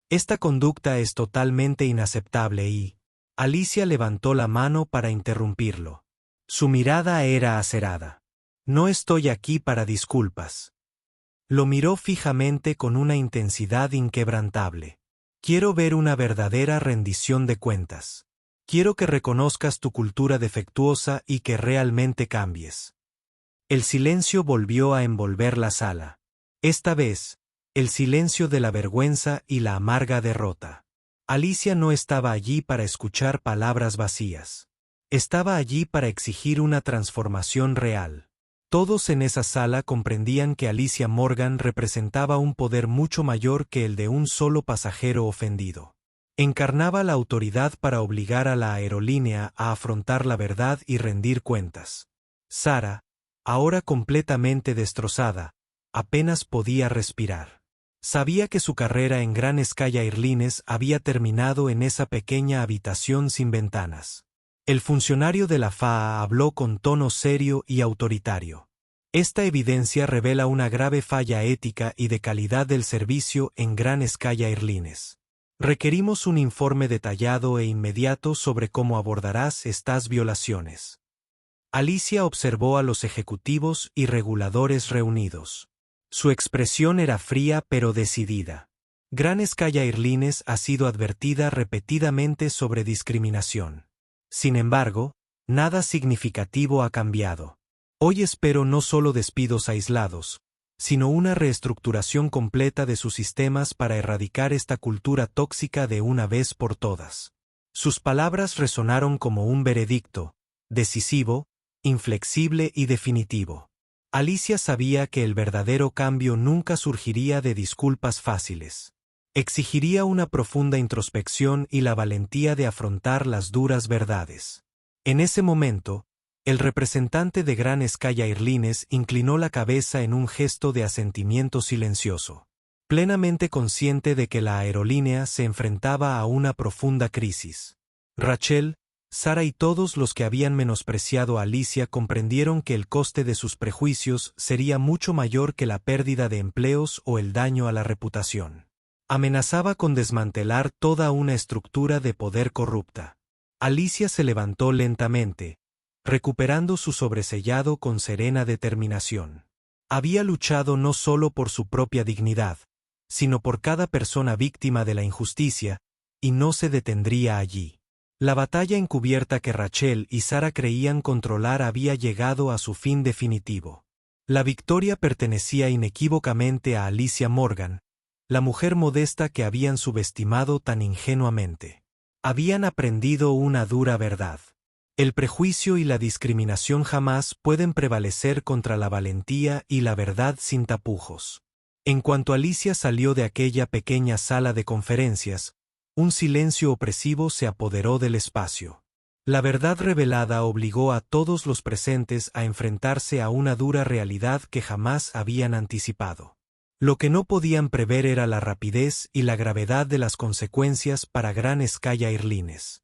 Esta conducta es totalmente inaceptable y... Alicia levantó la mano para interrumpirlo. Su mirada era acerada. No estoy aquí para disculpas. Lo miró fijamente con una intensidad inquebrantable. Quiero ver una verdadera rendición de cuentas. Quiero que reconozcas tu cultura defectuosa y que realmente cambies. El silencio volvió a envolver la sala. Esta vez, el silencio de la vergüenza y la amarga derrota. Alicia no estaba allí para escuchar palabras vacías. Estaba allí para exigir una transformación real. Todos en esa sala comprendían que Alicia Morgan representaba un poder mucho mayor que el de un solo pasajero ofendido. Encarnaba la autoridad para obligar a la aerolínea a afrontar la verdad y rendir cuentas. Sara, ahora completamente destrozada, apenas podía respirar. Sabía que su carrera en Gran Sky Airlines había terminado en esa pequeña habitación sin ventanas. El funcionario de la FAA habló con tono serio y autoritario. Esta evidencia revela una grave falla ética y de calidad del servicio en Gran Sky Airlines. Requerimos un informe detallado e inmediato sobre cómo abordarás estas violaciones. Alicia observó a los ejecutivos y reguladores reunidos. Su expresión era fría pero decidida. Gran Sky Airlines ha sido advertida repetidamente sobre discriminación. Sin embargo, nada significativo ha cambiado. Hoy espero no solo despidos aislados, sino una reestructuración completa de sus sistemas para erradicar esta cultura tóxica de una vez por todas. Sus palabras resonaron como un veredicto, decisivo, inflexible y definitivo. Alicia sabía que el verdadero cambio nunca surgiría de disculpas fáciles. Exigiría una profunda introspección y la valentía de afrontar las duras verdades. En ese momento, el representante de Gran Sky Airlines inclinó la cabeza en un gesto de asentimiento silencioso, plenamente consciente de que la aerolínea se enfrentaba a una profunda crisis. Rachel, Sara y todos los que habían menospreciado a Alicia comprendieron que el coste de sus prejuicios sería mucho mayor que la pérdida de empleos o el daño a la reputación. Amenazaba con desmantelar toda una estructura de poder corrupta. Alicia se levantó lentamente, recuperando su sobresellado con serena determinación. Había luchado no solo por su propia dignidad, sino por cada persona víctima de la injusticia, y no se detendría allí. La batalla encubierta que Rachel y Sara creían controlar había llegado a su fin definitivo. La victoria pertenecía inequívocamente a Alicia Morgan, la mujer modesta que habían subestimado tan ingenuamente. Habían aprendido una dura verdad. El prejuicio y la discriminación jamás pueden prevalecer contra la valentía y la verdad sin tapujos. En cuanto Alicia salió de aquella pequeña sala de conferencias, un silencio opresivo se apoderó del espacio. La verdad revelada obligó a todos los presentes a enfrentarse a una dura realidad que jamás habían anticipado. Lo que no podían prever era la rapidez y la gravedad de las consecuencias para Gran Sky Airlines.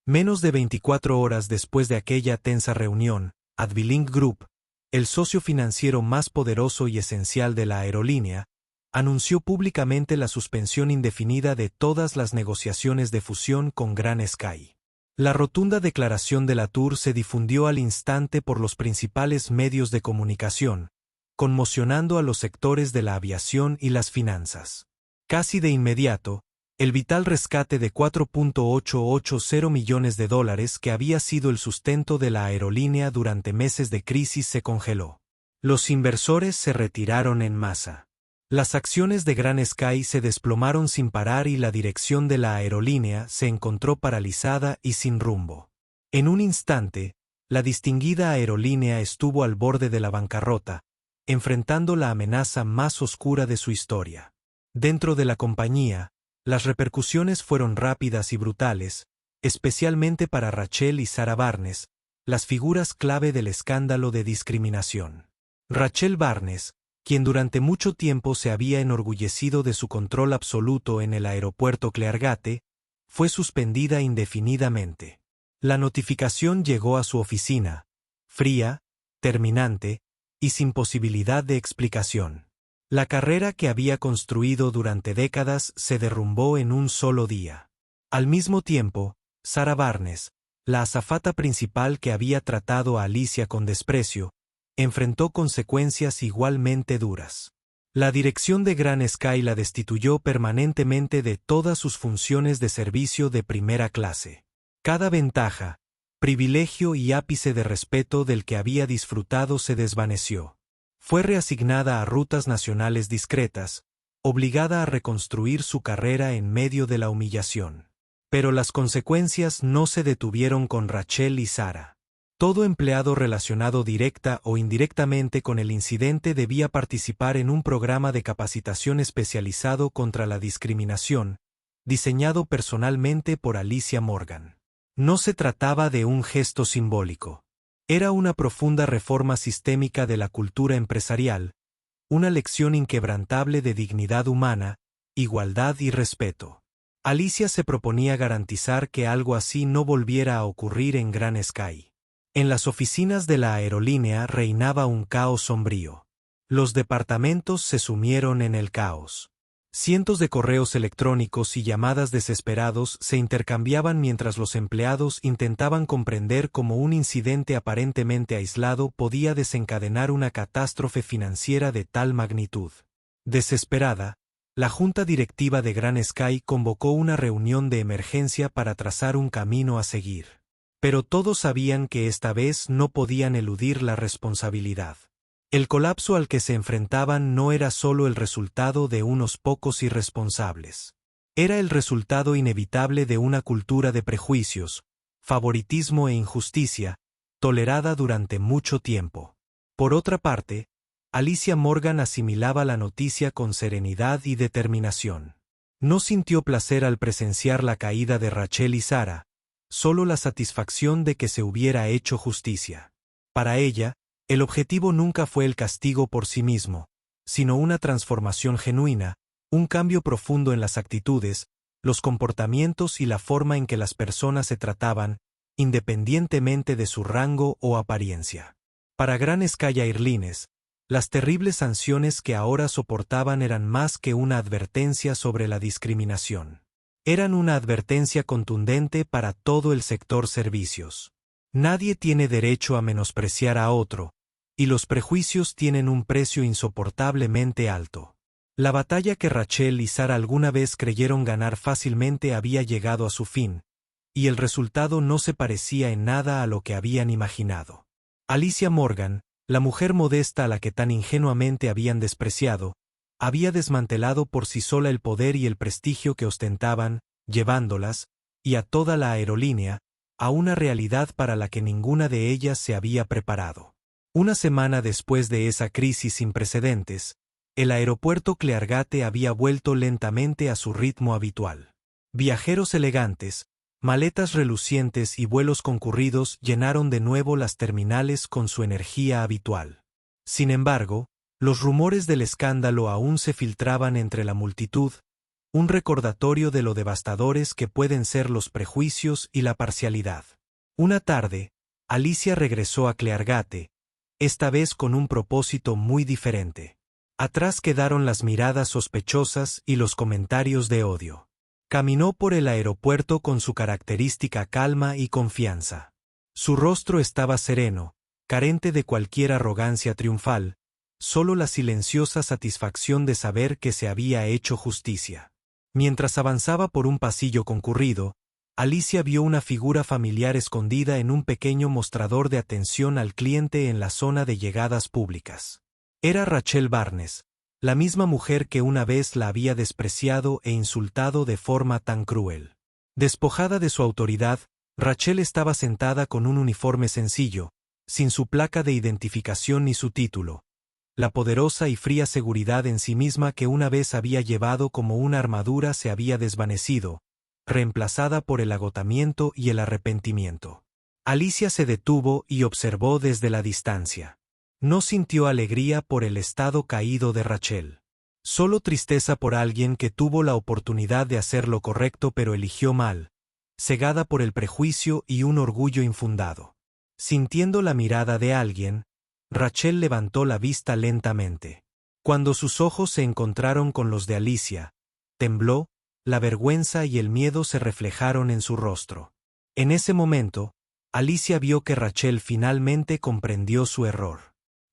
Menos de 24 horas después de aquella tensa reunión, Advilink Group, el socio financiero más poderoso y esencial de la aerolínea, anunció públicamente la suspensión indefinida de todas las negociaciones de fusión con Gran Sky. La rotunda declaración de Latour se difundió al instante por los principales medios de comunicación, conmocionando a los sectores de la aviación y las finanzas. Casi de inmediato, el vital rescate de $4.880 millones que había sido el sustento de la aerolínea durante meses de crisis se congeló. Los inversores se retiraron en masa. Las acciones de Gran Sky se desplomaron sin parar y la dirección de la aerolínea se encontró paralizada y sin rumbo. En un instante, la distinguida aerolínea estuvo al borde de la bancarrota, enfrentando la amenaza más oscura de su historia. Dentro de la compañía, las repercusiones fueron rápidas y brutales, especialmente para Rachel y Sara Barnes, las figuras clave del escándalo de discriminación. Rachel Barnes, quien durante mucho tiempo se había enorgullecido de su control absoluto en el aeropuerto Cleargate, fue suspendida indefinidamente. La notificación llegó a su oficina, fría, terminante, y sin posibilidad de explicación. La carrera que había construido durante décadas se derrumbó en un solo día. Al mismo tiempo, Sara Barnes, la azafata principal que había tratado a Alicia con desprecio, enfrentó consecuencias igualmente duras. La dirección de Gran Sky la destituyó permanentemente de todas sus funciones de servicio de primera clase. Cada ventaja, privilegio y ápice de respeto del que había disfrutado se desvaneció. Fue reasignada a rutas nacionales discretas, obligada a reconstruir su carrera en medio de la humillación. Pero las consecuencias no se detuvieron con Rachel y Sara. Todo empleado relacionado directa o indirectamente con el incidente debía participar en un programa de capacitación especializado contra la discriminación, diseñado personalmente por Alicia Morgan. No se trataba de un gesto simbólico. Era una profunda reforma sistémica de la cultura empresarial, una lección inquebrantable de dignidad humana, igualdad y respeto. Alicia se proponía garantizar que algo así no volviera a ocurrir en Grand Sky. En las oficinas de la aerolínea reinaba un caos sombrío. Los departamentos se sumieron en el caos. Cientos de correos electrónicos y llamadas desesperados se intercambiaban mientras los empleados intentaban comprender cómo un incidente aparentemente aislado podía desencadenar una catástrofe financiera de tal magnitud. Desesperada, la junta directiva de Grand Sky convocó una reunión de emergencia para trazar un camino a seguir. Pero todos sabían que esta vez no podían eludir la responsabilidad. El colapso al que se enfrentaban no era solo el resultado de unos pocos irresponsables. Era el resultado inevitable de una cultura de prejuicios, favoritismo e injusticia, tolerada durante mucho tiempo. Por otra parte, Alicia Morgan asimilaba la noticia con serenidad y determinación. No sintió placer al presenciar la caída de Rachel y Sarah, solo la satisfacción de que se hubiera hecho justicia. Para ella, el objetivo nunca fue el castigo por sí mismo, sino una transformación genuina, un cambio profundo en las actitudes, los comportamientos y la forma en que las personas se trataban, independientemente de su rango o apariencia. Para Grand Sky Airlines, las terribles sanciones que ahora soportaban eran más que una advertencia sobre la discriminación. Eran una advertencia contundente para todo el sector servicios. Nadie tiene derecho a menospreciar a otro, y los prejuicios tienen un precio insoportablemente alto. La batalla que Rachel y Sarah alguna vez creyeron ganar fácilmente había llegado a su fin, y el resultado no se parecía en nada a lo que habían imaginado. Alicia Morgan, la mujer modesta a la que tan ingenuamente habían despreciado, había desmantelado por sí sola el poder y el prestigio que ostentaban, llevándolas, y a toda la aerolínea, a una realidad para la que ninguna de ellas se había preparado. Una semana después de esa crisis sin precedentes, el aeropuerto Cleargate había vuelto lentamente a su ritmo habitual. Viajeros elegantes, maletas relucientes y vuelos concurridos llenaron de nuevo las terminales con su energía habitual. Sin embargo, los rumores del escándalo aún se filtraban entre la multitud, un recordatorio de lo devastadores que pueden ser los prejuicios y la parcialidad. Una tarde, Alicia regresó a Cleargate, esta vez con un propósito muy diferente. Atrás quedaron las miradas sospechosas y los comentarios de odio. Caminó por el aeropuerto con su característica calma y confianza. Su rostro estaba sereno, carente de cualquier arrogancia triunfal, solo la silenciosa satisfacción de saber que se había hecho justicia. Mientras avanzaba por un pasillo concurrido, Alicia vio una figura familiar escondida en un pequeño mostrador de atención al cliente en la zona de llegadas públicas. Era Rachel Barnes, la misma mujer que una vez la había despreciado e insultado de forma tan cruel. Despojada de su autoridad, Rachel estaba sentada con un uniforme sencillo, sin su placa de identificación ni su título. La poderosa y fría seguridad en sí misma que una vez había llevado como una armadura se había desvanecido, reemplazada por el agotamiento y el arrepentimiento. Alicia se detuvo y observó desde la distancia. No sintió alegría por el estado caído de Rachel. Solo tristeza por alguien que tuvo la oportunidad de hacer lo correcto pero eligió mal, cegada por el prejuicio y un orgullo infundado. Sintiendo la mirada de alguien, Rachel levantó la vista lentamente. Cuando sus ojos se encontraron con los de Alicia, tembló, la vergüenza y el miedo se reflejaron en su rostro. En ese momento, Alicia vio que Rachel finalmente comprendió su error.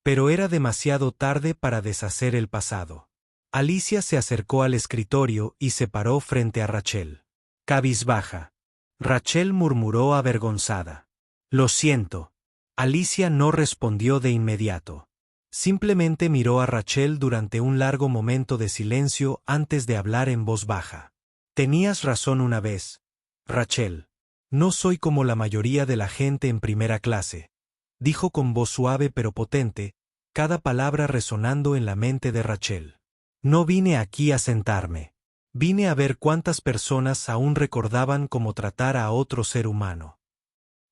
Pero era demasiado tarde para deshacer el pasado. Alicia se acercó al escritorio y se paró frente a Rachel. Cabizbaja. Rachel murmuró avergonzada. «Lo siento». Alicia no respondió de inmediato. Simplemente miró a Rachel durante un largo momento de silencio antes de hablar en voz baja. «Tenías razón una vez, Rachel. No soy como la mayoría de la gente en primera clase», dijo con voz suave pero potente, cada palabra resonando en la mente de Rachel. «No vine aquí a sentarme. Vine a ver cuántas personas aún recordaban cómo tratar a otro ser humano.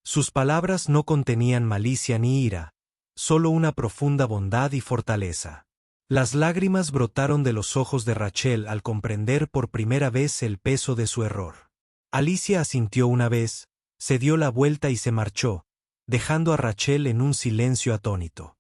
Sus palabras no contenían malicia ni ira, solo una profunda bondad y fortaleza. Las lágrimas brotaron de los ojos de Rachel al comprender por primera vez el peso de su error. Alicia asintió una vez, se dio la vuelta y se marchó, dejando a Rachel en un silencio atónito.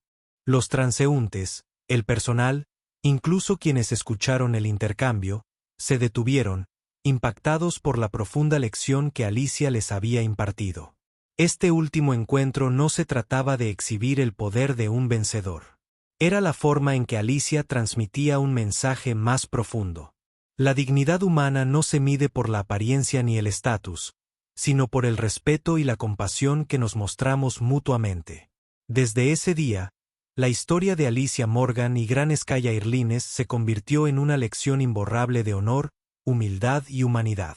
Los transeúntes, el personal, incluso quienes escucharon el intercambio, se detuvieron, impactados por la profunda lección que Alicia les había impartido. Este último encuentro no se trataba de exhibir el poder de un vencedor. Era la forma en que Alicia transmitía un mensaje más profundo. La dignidad humana no se mide por la apariencia ni el estatus, sino por el respeto y la compasión que nos mostramos mutuamente. Desde ese día, la historia de Alicia Morgan y Gran Skaya Irlines se convirtió en una lección imborrable de honor, humildad y humanidad.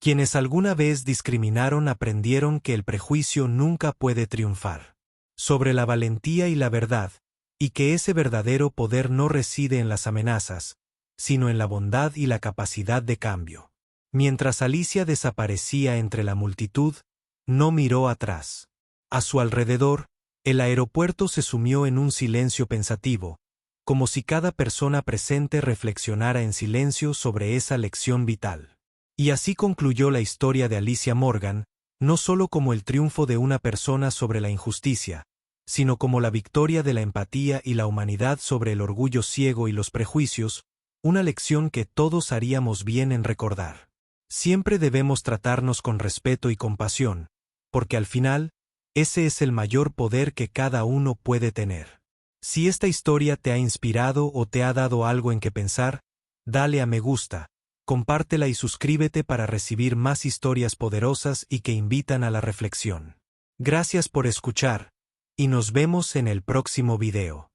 Quienes alguna vez discriminaron aprendieron que el prejuicio nunca puede triunfar sobre la valentía y la verdad, y que ese verdadero poder no reside en las amenazas, sino en la bondad y la capacidad de cambio. Mientras Alicia desaparecía entre la multitud, no miró atrás. A su alrededor, el aeropuerto se sumió en un silencio pensativo, como si cada persona presente reflexionara en silencio sobre esa lección vital. Y así concluyó la historia de Alicia Morgan, no solo como el triunfo de una persona sobre la injusticia, sino como la victoria de la empatía y la humanidad sobre el orgullo ciego y los prejuicios, una lección que todos haríamos bien en recordar. Siempre debemos tratarnos con respeto y compasión, porque al final, ese es el mayor poder que cada uno puede tener. Si esta historia te ha inspirado o te ha dado algo en que pensar, dale a me gusta, compártela y suscríbete para recibir más historias poderosas y que invitan a la reflexión. Gracias por escuchar, y nos vemos en el próximo video.